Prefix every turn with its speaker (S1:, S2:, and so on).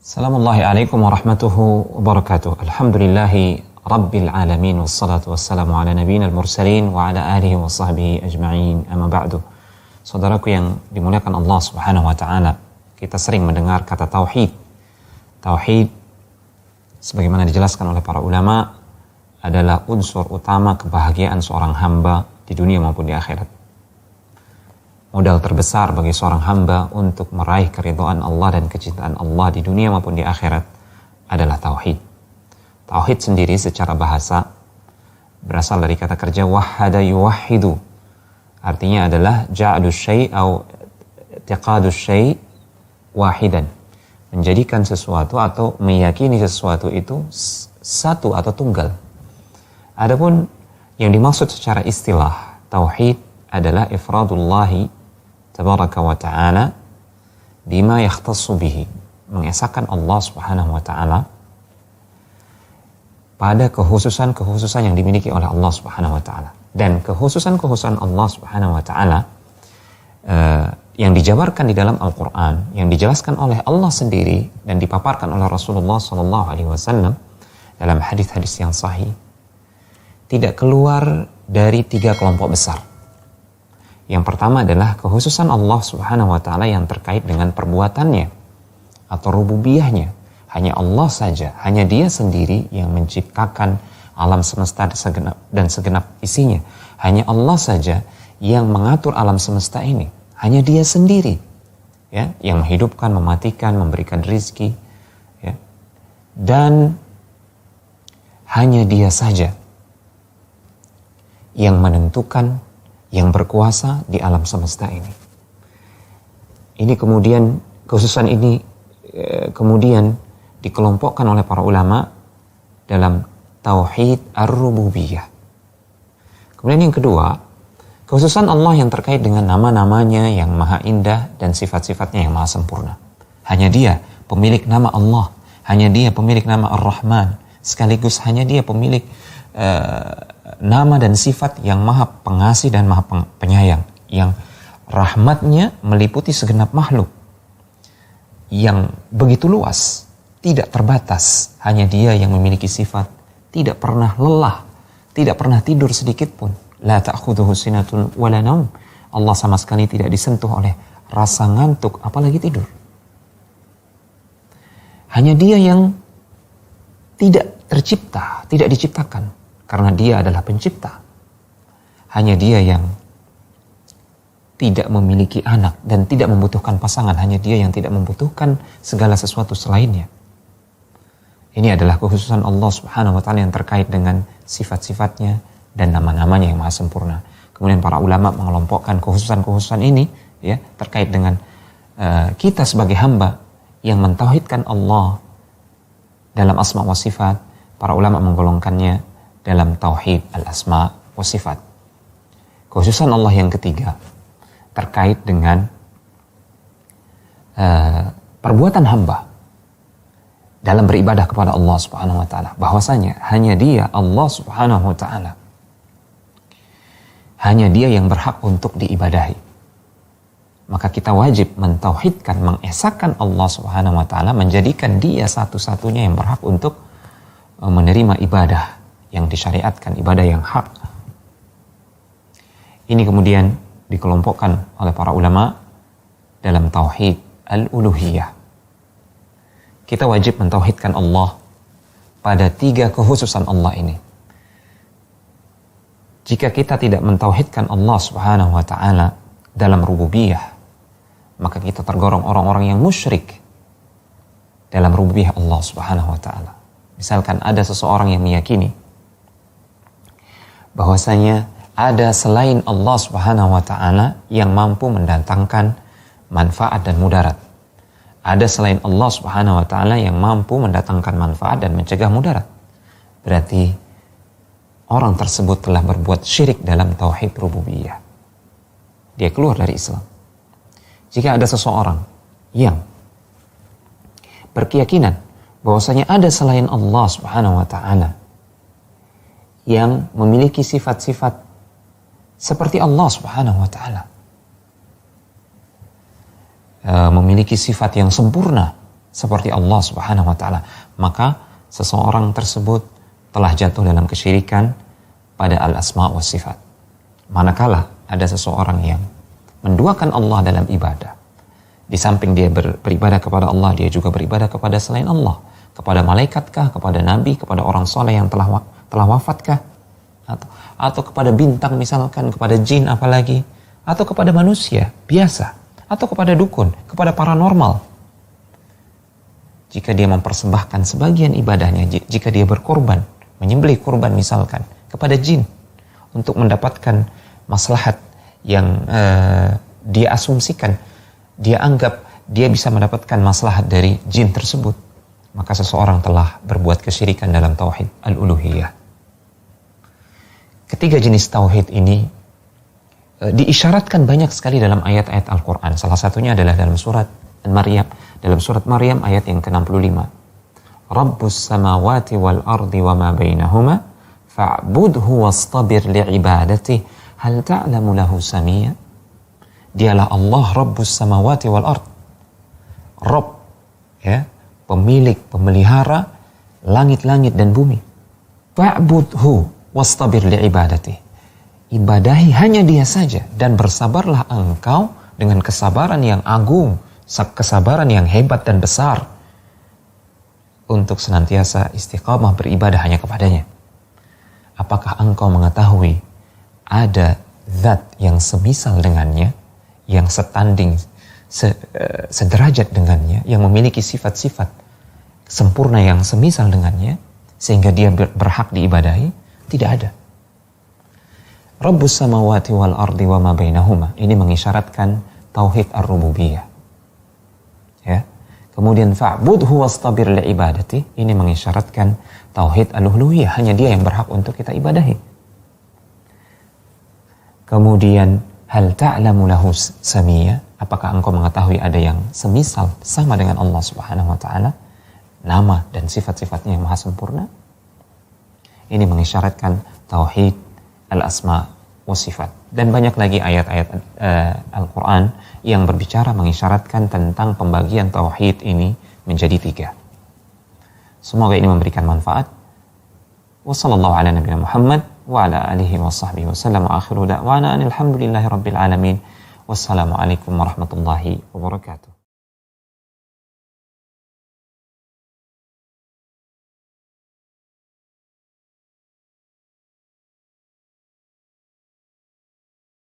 S1: Assalamualaikum warahmatullahi wabarakatuh. Alhamdulillahi rabbil alamin wassalatu wassalamu ala nabiyina al-mursalin wa ala alihi wa sahbihi ajma'in. Amma ba'du. Saudaraku yang dimuliakan Allah Subhanahu wa taala, kita sering mendengar kata tauhid. Tauhid sebagaimana dijelaskan oleh para ulama adalah unsur utama kebahagiaan seorang hamba di dunia maupun di akhirat. Modal terbesar bagi seorang hamba untuk meraih keridhaan Allah dan kecintaan Allah di dunia maupun di akhirat adalah tauhid. Tauhid sendiri secara bahasa berasal dari kata kerja wahhada yuwahhidu. Artinya adalah ja'alus syai' atau i'tiqadus syai' wahidan. Menjadikan sesuatu atau meyakini sesuatu itu satu atau tunggal. Adapun yang dimaksud secara istilah tauhid adalah ifradullahi tabaraka wa ta'ala bima yakhtassu bihi, mengesahkan Allah Subhanahu wa ta'ala pada kekhususan-kekhususan yang dimiliki oleh Allah Subhanahu wa ta'ala. Dan kekhususan-kekhususan Allah Subhanahu wa ta'ala yang dijabarkan di dalam Al-Quran, yang dijelaskan oleh Allah sendiri dan dipaparkan oleh Rasulullah SAW dalam hadis-hadis yang sahih, tidak keluar dari 3 kelompok besar. Yang pertama adalah kekhususan Allah Subhanahu wa ta'ala yang terkait dengan perbuatannya atau rububiyahnya. Hanya Allah saja, hanya Dia sendiri yang menciptakan alam semesta dan segenap isinya. Hanya Allah saja yang mengatur alam semesta ini. Hanya Dia sendiri, ya, yang menghidupkan, mematikan, memberikan rizki, ya. Dan hanya Dia saja yang menentukan, yang berkuasa di alam semesta ini. Ini kemudian, kekhususan ini kemudian dikelompokkan oleh para ulama dalam tauhid ar-rububiyah. Kemudian yang kedua, kekhususan Allah yang terkait dengan nama-namanya yang maha indah dan sifat-sifatnya yang maha sempurna. Hanya Dia pemilik nama Allah, hanya Dia pemilik nama Ar-Rahman, sekaligus hanya Dia pemilik nama dan sifat yang maha pengasih dan maha penyayang, yang rahmatnya meliputi segenap makhluk, yang begitu luas, tidak terbatas. Hanya Dia yang memiliki sifat tidak pernah lelah, tidak pernah tidur sedikit pun. La ta'khudhuhu sinatun wala naum. Allah sama sekali tidak disentuh oleh rasa ngantuk, apalagi tidur. Hanya Dia yang tidak tercipta, tidak diciptakan, karena Dia adalah pencipta. Hanya Dia yang tidak memiliki anak dan tidak membutuhkan pasangan. Hanya Dia yang tidak membutuhkan segala sesuatu selainnya. Ini adalah kekhususan Allah Subhanahu wa ta'ala yang terkait dengan sifat-sifatnya dan nama-namanya yang maha sempurna. Kemudian para ulama mengelompokkan kekhususan-kekhususan ini, ya, terkait dengan kita sebagai hamba yang mentauhidkan Allah dalam asma wa sifat. Para ulama menggolongkannya dalam tauhid al-asma wa sifat. Kekhususan Allah yang ketiga terkait dengan perbuatan hamba dalam beribadah kepada Allah Subhanahu wa ta'ala. Bahwasanya hanya Dia, Allah Subhanahu wa ta'ala, hanya Dia yang berhak untuk diibadahi. Maka kita wajib mentauhidkan, mengesahkan Allah Subhanahu wa ta'ala, menjadikan Dia satu-satunya yang berhak untuk menerima ibadah yang disyariatkan, ibadah yang hak. Ini kemudian dikelompokkan oleh para ulama dalam tauhid al-uluhiyah. Kita wajib mentauhidkan Allah pada 3 kekhususan Allah ini. Jika kita tidak mentauhidkan Allah Subhanahu wa ta'ala dalam rububiyah, maka kita tergolong orang-orang yang musyrik dalam rububiyah Allah Subhanahu wa ta'ala. Misalkan ada seseorang yang meyakini bahwasanya ada selain Allah Subhanahu wa ta'ala yang mampu mendatangkan manfaat dan mudarat. Ada selain Allah Subhanahu wa ta'ala yang mampu mendatangkan manfaat dan mencegah mudarat. Berarti orang tersebut telah berbuat syirik dalam tauhid rububiyah. Dia keluar dari Islam. Jika ada seseorang yang berkeyakinan bahwasanya ada selain Allah Subhanahu wa ta'ala yang memiliki sifat-sifat seperti Allah Subhanahu wa ta'ala, memiliki sifat yang sempurna, seperti Allah Subhanahu wa taala, maka seseorang tersebut telah jatuh dalam kesyirikan pada al-asma wa sifat. Manakala ada seseorang yang menduakan Allah dalam ibadah, di samping dia beribadah kepada Allah, dia juga beribadah kepada selain Allah, kepada malaikatkah, kepada nabi, kepada orang soleh yang telah wafatkah, atau kepada bintang misalkan, kepada jin apalagi, atau kepada manusia biasa, atau kepada dukun, kepada paranormal. Jika dia mempersembahkan sebagian ibadahnya, jika dia berkorban, menyembelih kurban misalkan kepada jin untuk mendapatkan maslahat yang dia asumsikan, dia anggap dia bisa mendapatkan maslahat dari jin tersebut, maka seseorang telah berbuat kesyirikan dalam tauhid al-uluhiyah. Ketiga jenis tauhid ini diisyaratkan banyak sekali dalam ayat-ayat Al-Quran. Salah satunya adalah dalam surat Maryam, ayat yang ke-65. Rabbus samawati wal ardi wa ma bainahuma fa'budhu wastabir li'ibadati hal ta'lamu lahu samia. Dialah Allah Rabbus samawati wal ard. Rabb, ya, pemilik, pemelihara langit-langit dan bumi. Fa'budhu wastabir li'ibadati. Ibadahi hanya dia saja dan bersabarlah engkau dengan kesabaran yang agung, kesabaran yang hebat dan besar untuk senantiasa istiqamah beribadah hanya kepadanya. Apakah engkau mengetahui ada zat yang semisal dengannya, yang setanding, sederajat dengannya, yang memiliki sifat-sifat sempurna yang semisal dengannya, sehingga dia berhak diibadahi? Tidak ada. Rabbus samawati wal ardi wa ma bainahuma, ini mengisyaratkan tauhid ar-rububiyah. Ya. Kemudian fa'budhu wastabir li'ibadati, ini mengisyaratkan tauhid al-uluhiyah, hanya dia yang berhak untuk kita ibadahi. Kemudian hal ta'lamu lahu samia, apakah engkau mengetahui ada yang semisal sama dengan Allah Subhanahu wa taala, nama dan sifat-sifatnya yang maha sempurna? Ini mengisyaratkan tauhid al-asma wa sifat. Dan banyak lagi ayat-ayat Al-Quran yang berbicara mengisyaratkan tentang pembagian tauhid ini menjadi 3. Semoga ini memberikan manfaat. Wa sallallahu ala nabiyina Muhammad wa ala alihi wa sahbihi wa sallam, wa akhiru da'wana alhamdulillahi rabbil alamin. Wassalamualaikum warahmatullahi wabarakatuh.